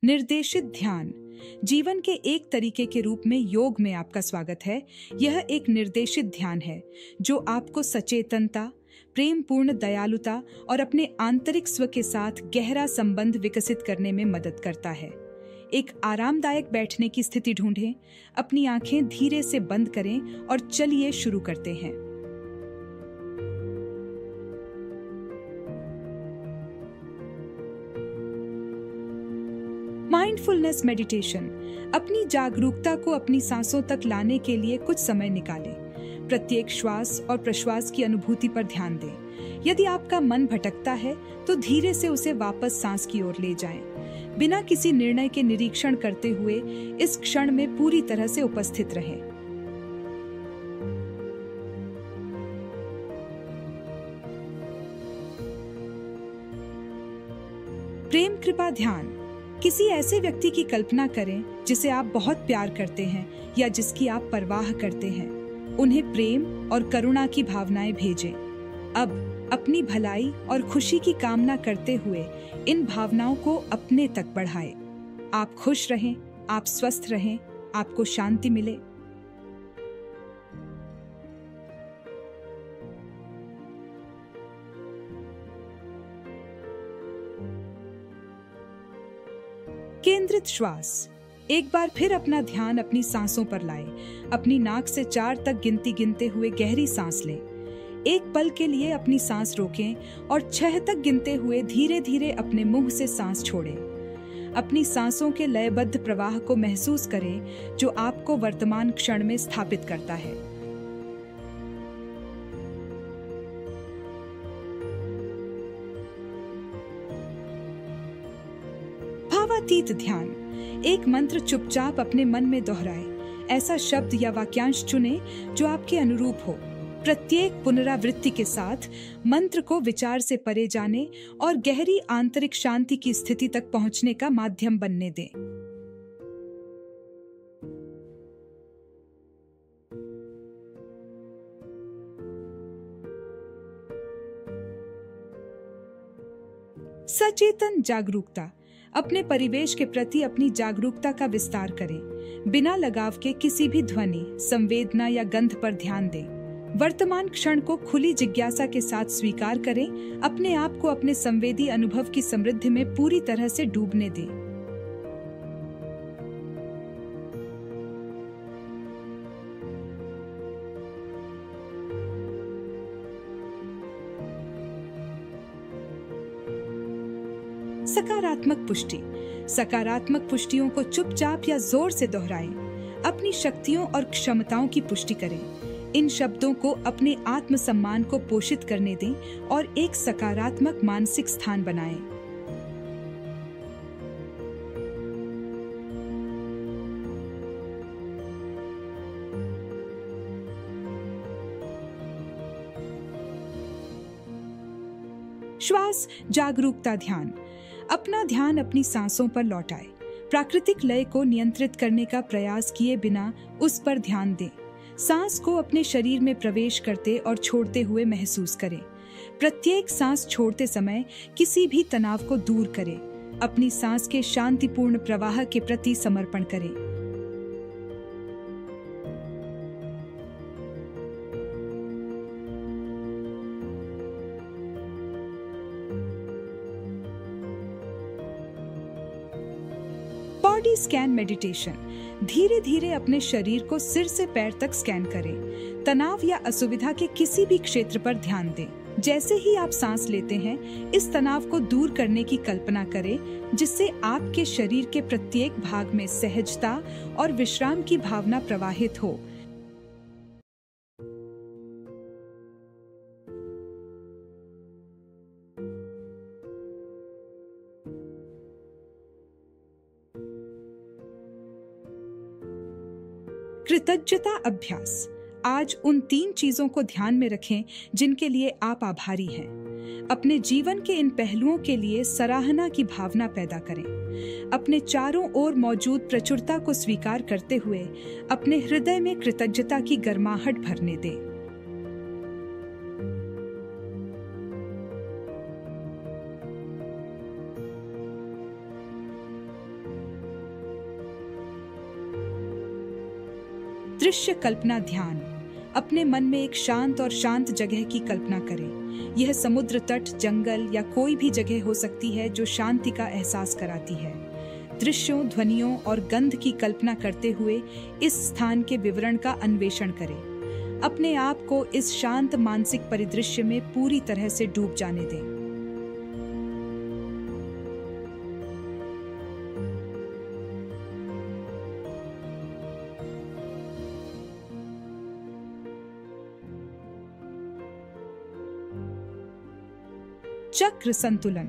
निर्देशित ध्यान जीवन के एक तरीके के रूप में योग में आपका स्वागत है। यह एक निर्देशित ध्यान है जो आपको सचेतनता, प्रेम पूर्ण दयालुता और अपने आंतरिक स्व के साथ गहरा संबंध विकसित करने में मदद करता है। एक आरामदायक बैठने की स्थिति ढूंढें, अपनी आंखें धीरे से बंद करें और चलिए शुरू करते हैं। Mindfulness meditation. अपनी जागरूकता को अपनी सांसों तक लाने के लिए कुछ समय निकालें। प्रत्येक श्वास और प्रश्वास की अनुभूति पर ध्यान दें। यदि आपका मन भटकता है तो धीरे से उसे वापस सांस की ओर ले जाएं। बिना किसी निर्णय के निरीक्षण करते हुए इस क्षण में पूरी तरह से उपस्थित रहें। प्रेम कृपा ध्यान। किसी ऐसे व्यक्ति की कल्पना करें जिसे आप बहुत प्यार करते हैं या जिसकी आप परवाह करते हैं। उन्हें प्रेम और करुणा की भावनाएं भेजें। अब अपनी भलाई और खुशी की कामना करते हुए इन भावनाओं को अपने तक बढ़ाएं। आप खुश रहें, आप स्वस्थ रहें, आपको शांति मिले। केंद्रित श्वास। एक बार फिर अपना ध्यान अपनी सांसों पर लाएं। अपनी नाक से 4 तक गिनती गिनते हुए गहरी सांस लें। एक पल के लिए अपनी सांस रोकें और 6 तक गिनते हुए धीरे धीरे अपने मुंह से सांस छोड़ें। अपनी सांसों के लयबद्ध प्रवाह को महसूस करें जो आपको वर्तमान क्षण में स्थापित करता है। भावातीत ध्यान। एक मंत्र चुपचाप अपने मन में दोहराएं। ऐसा शब्द या वाक्यांश चुनें जो आपके अनुरूप हो। प्रत्येक पुनरावृत्ति के साथ मंत्र को विचार से परे जाने और गहरी आंतरिक शांति की स्थिति तक पहुंचने का माध्यम बनने दें। सचेतन जागरूकता। अपने परिवेश के प्रति अपनी जागरूकता का विस्तार करें। बिना लगाव के किसी भी ध्वनि, संवेदना या गंध पर ध्यान दें। वर्तमान क्षण को खुली जिज्ञासा के साथ स्वीकार करें। अपने आप को अपने संवेदी अनुभव की समृद्धि में पूरी तरह से डूबने दें। सकारात्मक पुष्टि। सकारात्मक पुष्टियों को चुपचाप या जोर से दोहराएं। अपनी शक्तियों और क्षमताओं की पुष्टि करें। इन शब्दों को अपने आत्मसम्मान को पोषित करने दें और एक सकारात्मक मानसिक स्थान बनाएं। श्वास जागरूकता ध्यान। अपना ध्यान अपनी सांसों पर लौटाएं। प्राकृतिक लय को नियंत्रित करने का प्रयास किए बिना उस पर ध्यान दें। सांस को अपने शरीर में प्रवेश करते और छोड़ते हुए महसूस करें। प्रत्येक सांस छोड़ते समय किसी भी तनाव को दूर करें। अपनी सांस के शांतिपूर्ण प्रवाह के प्रति समर्पण करें। Body scan meditation. धीरे धीरे अपने शरीर को सिर से पैर तक स्कैन करें। तनाव या असुविधा के किसी भी क्षेत्र पर ध्यान दें। जैसे ही आप सांस लेते हैं, इस तनाव को दूर करने की कल्पना करें, जिससे आपके शरीर के प्रत्येक भाग में सहजता और विश्राम की भावना प्रवाहित हो। कृतज्ञता अभ्यास। आज उन 3 चीजों को ध्यान में रखें जिनके लिए आप आभारी हैं। अपने जीवन के इन पहलुओं के लिए सराहना की भावना पैदा करें। अपने चारों ओर मौजूद प्रचुरता को स्वीकार करते हुए अपने हृदय में कृतज्ञता की गर्माहट भरने दें। दृश्य कल्पना ध्यान। अपने मन में एक शांत और शांत जगह की कल्पना करें। यह समुद्र तट, जंगल या कोई भी जगह हो सकती है जो शांति का एहसास कराती है। दृश्यों, ध्वनियों और गंध की कल्पना करते हुए इस स्थान के विवरण का अन्वेषण करें। अपने आप को इस शांत मानसिक परिदृश्य में पूरी तरह से डूब जाने दें। चक्र संतुलन।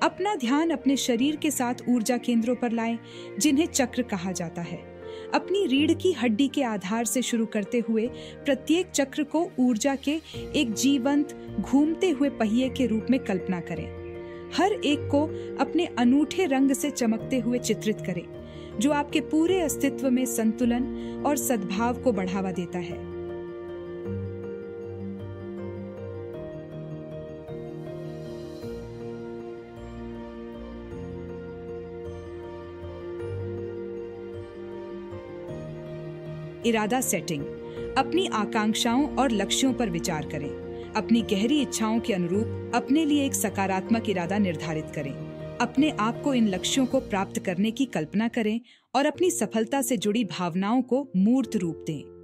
अपना ध्यान अपने शरीर के साथ ऊर्जा केंद्रों पर लाएं, जिन्हें चक्र कहा जाता है। अपनी रीढ़ की हड्डी के आधार से शुरू करते हुए प्रत्येक चक्र को ऊर्जा के एक जीवंत, घूमते हुए पहिए के रूप में कल्पना करें। हर एक को अपने अनूठे रंग से चमकते हुए चित्रित करें, जो आपके पूरे अस्तित्व में संतुलन और सद्भाव को बढ़ावा देता है। इरादा सेटिंग। अपनी आकांक्षाओं और लक्ष्यों पर विचार करें। अपनी गहरी इच्छाओं के अनुरूप अपने लिए एक सकारात्मक इरादा निर्धारित करें। अपने आप को इन लक्ष्यों को प्राप्त करने की कल्पना करें और अपनी सफलता से जुड़ी भावनाओं को मूर्त रूप दें।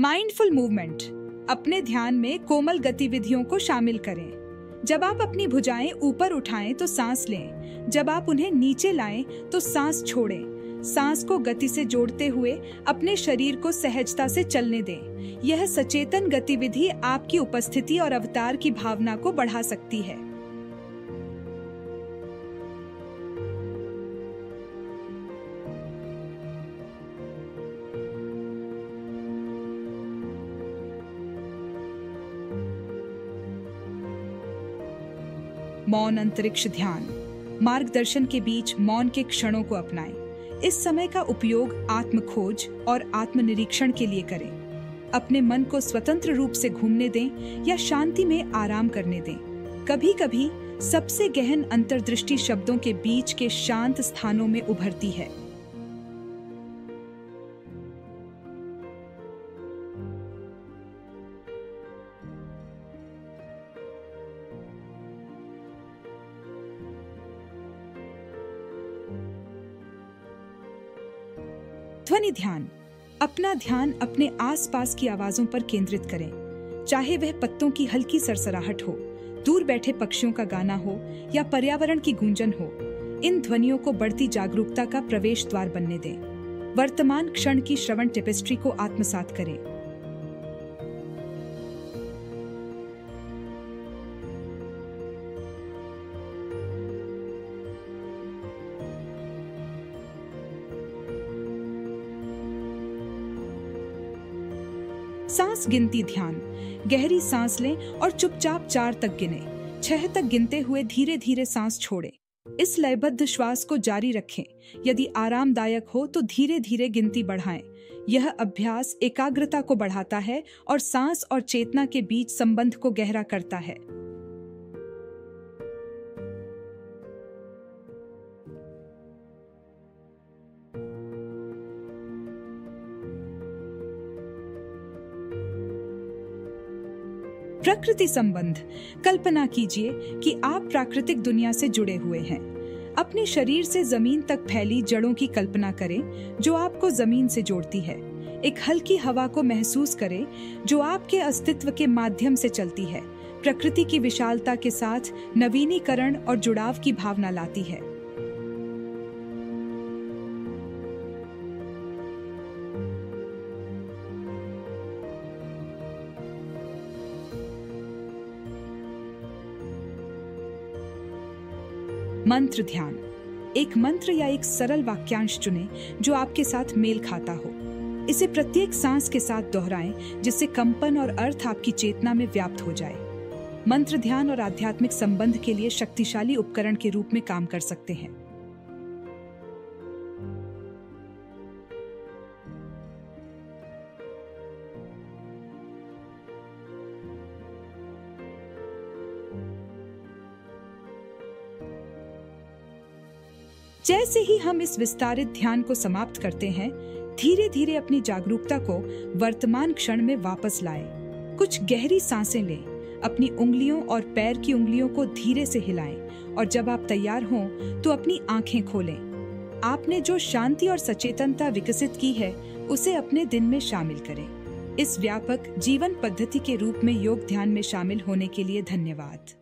Mindful movement. अपने ध्यान में कोमल गतिविधियों को शामिल करें। जब आप अपनी भुजाएं ऊपर उठाएं तो सांस लें। जब आप उन्हें नीचे लाएं तो सांस छोड़ें। सांस को गति से जोड़ते हुए अपने शरीर को सहजता से चलने दें। यह सचेतन गतिविधि आपकी उपस्थिति और अवतार की भावना को बढ़ा सकती है। मौन अंतरिक्ष ध्यान। मार्गदर्शन के बीच मौन के क्षणों को अपनाएं। इस समय का उपयोग आत्म खोज और आत्मनिरीक्षण के लिए करें। अपने मन को स्वतंत्र रूप से घूमने दें या शांति में आराम करने दें। कभी-कभी सबसे गहन अंतर्दृष्टि शब्दों के बीच के शांत स्थानों में उभरती है। ध्वनि ध्यान। अपना ध्यान अपने आसपास की आवाजों पर केंद्रित करें। चाहे वह पत्तों की हल्की सरसराहट हो, दूर बैठे पक्षियों का गाना हो या पर्यावरण की गूंजन हो, इन ध्वनियों को बढ़ती जागरूकता का प्रवेश द्वार बनने दें। वर्तमान क्षण की श्रवण टेपेस्ट्री को आत्मसात करें। सांस गिनती ध्यान। गहरी सांस लें और चुपचाप 4 तक गिने। 6 तक गिनते हुए धीरे धीरे सांस छोड़ें। इस लयबद्ध श्वास को जारी रखें। यदि आरामदायक हो तो धीरे धीरे गिनती बढ़ाएं। यह अभ्यास एकाग्रता को बढ़ाता है और सांस और चेतना के बीच संबंध को गहरा करता है। प्रकृति संबंध। कल्पना कीजिए कि आप प्राकृतिक दुनिया से जुड़े हुए हैं। अपने शरीर से जमीन तक फैली जड़ों की कल्पना करें जो आपको जमीन से जोड़ती है। एक हल्की हवा को महसूस करें जो आपके अस्तित्व के माध्यम से चलती है। प्रकृति की विशालता के साथ नवीनीकरण और जुड़ाव की भावना लाती है। मंत्र ध्यान। एक मंत्र या एक सरल वाक्यांश चुनें जो आपके साथ मेल खाता हो। इसे प्रत्येक सांस के साथ दोहराएं जिससे कंपन और अर्थ आपकी चेतना में व्याप्त हो जाए। मंत्र ध्यान और आध्यात्मिक संबंध के लिए शक्तिशाली उपकरण के रूप में काम कर सकते हैं। जैसे ही हम इस विस्तारित ध्यान को समाप्त करते हैं, धीरे धीरे अपनी जागरूकता को वर्तमान क्षण में वापस लाएं। कुछ गहरी सांसें लें, अपनी उंगलियों और पैर की उंगलियों को धीरे से हिलाएं और जब आप तैयार हों तो अपनी आंखें खोलें। आपने जो शांति और सचेतनता विकसित की है उसे अपने दिन में शामिल करें। इस व्यापक जीवन पद्धति के रूप में योग ध्यान में शामिल होने के लिए धन्यवाद।